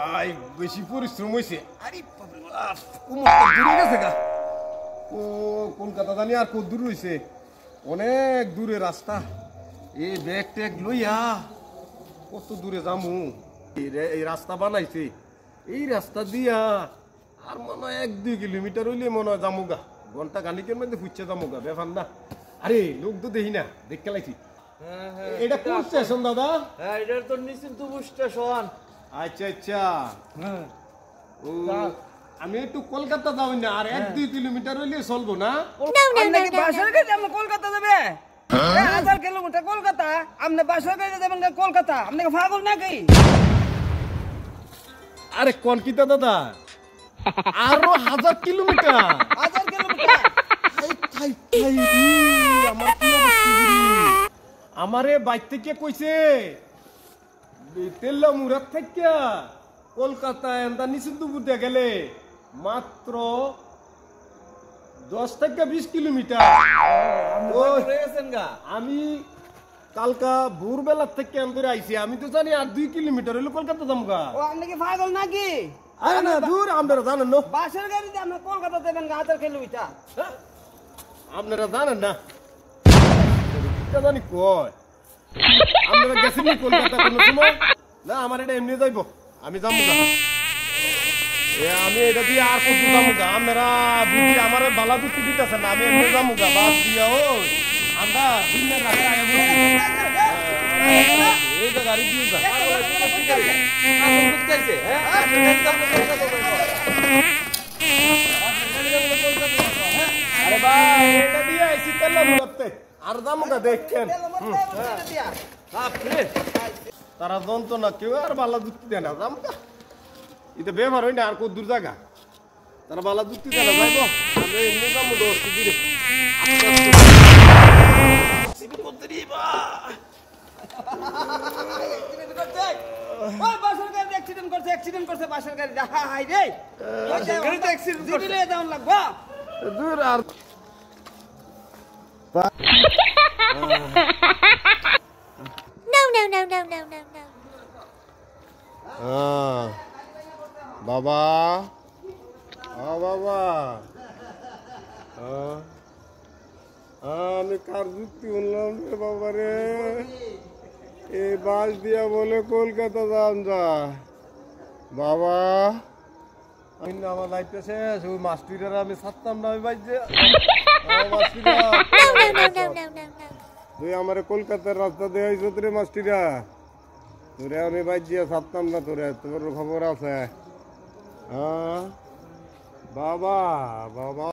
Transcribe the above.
I বেশি পরিশ্রম হইছে। আরে বাপ রে বাপ, কোমরটা দূরে গেছে গা। ও কলকাতা জানি আর কত দূর হইছে, অনেক দূরে রাস্তা। এই ব্যাগ ট্যাগ লইয়া কত দূরে যামু। এই রাস্তা বানাইছে, এই রাস্তা দিয়া আর মনে হয় 1-2 কিলোমিটার হইলে মনে হয় যামুগা। ঘন্টা খানিকের মধ্যে ফুচছে যামুগা, ব্যাপার না। আরে লোক তো দেখি না, দেখতে লাইছি। এটা কোন স্টেশন দাদা? হ্যাঁ, এটা তো নিশ্চিন্তপুর স্টেশন। আচ্ছা আচ্ছা। ও আমি একটু কলকাতা যাই না, আর 1-2 কিলোমিটার হইলে চলবো না? আপনি কি বাসার কাছে আপনি কলকাতা যাবে? 1000 কিলোমিটার কলকাতা, আপনি বাসার কাছে যাবেন কলকাতা? আপনি কি পাগল নাকি? আরে কোন কিতা দাদা, আরো 1000 কিলোমিটার? 1000 কিলোমিটার? আমার কি অবস্থা? আমারে বাইর থেকে কইছে তেল্লা মুরাদ থেকে কলকাতা এন্দা নিশ্চিন্তপুর দিয়ে গেলে মাত্র 10 থেকে 20 কিলোমিটার। আমি কালকা ভোরবেলা থেকে আন্দরে আইছি, আমি তো জানি আর 2 কিলোমিটার হইলে কলকাতা যামগা। ও আপনি কি পাগল নাকি? আরে না দূর, আপনারা জানেন না। বাসার গাড়িতে আপনি কলকাতা যাবেন 1000 কিলোমিটার? আপনারা জানেন না, এটা জানি কয়। আপনারা গেছেন কলকাতা কোনো সময়? না, আমার এটা এমনি যাইব, আমি যাবো না। আমি এটা দিয়ে আর কত যাবো গা? আপনারা বুঝি আমার বালা দুঃখ দিতেছেন না, আমি এমনি যাবো গা। বাস দিয়া ও আমরা দিনের রাখা এই যে গাড়ি দিয়ে যা। আরে ভাই, এটা দিয়ে আইসি তেলা মুরাতে আর যাবো গা, দেখছেন। তারা জানতো না, কেউ আর বালা যুক্তি দেয় না, যাবো গা। এটা ব্যবহার হয় না আর কত দূর জায়গা, তারা বালা যুক্তি দেয় না। যাইব আমরা এমনি যাবো দোস্ত দিরে। অ্যাক্সিডেন্ট করছে বাসার গাড়ি। হাই রে, গাড়িতে অ্যাক্সিডেন্ট করছে, দিলে দাও লাগবে দূর। আর বাবা, বাবা, আমি কার যুক্তি শুনলাম রে বাবা রে। এই বাস দিয়া বলে কলকাতা যান যা বাবা। আমার লাইফটা শেষ, ওই মাস্টার আমি ছাড়তাম না। ওই বাইজে তুই আমার কলকাতার রাস্তা দেওয়াইছ রে মাস্টিরা, তোরে আমি বাইজিয়া ছাড়তাম না। তোরে তোর খবর আছে? হ্যাঁ বাবা, বাবা।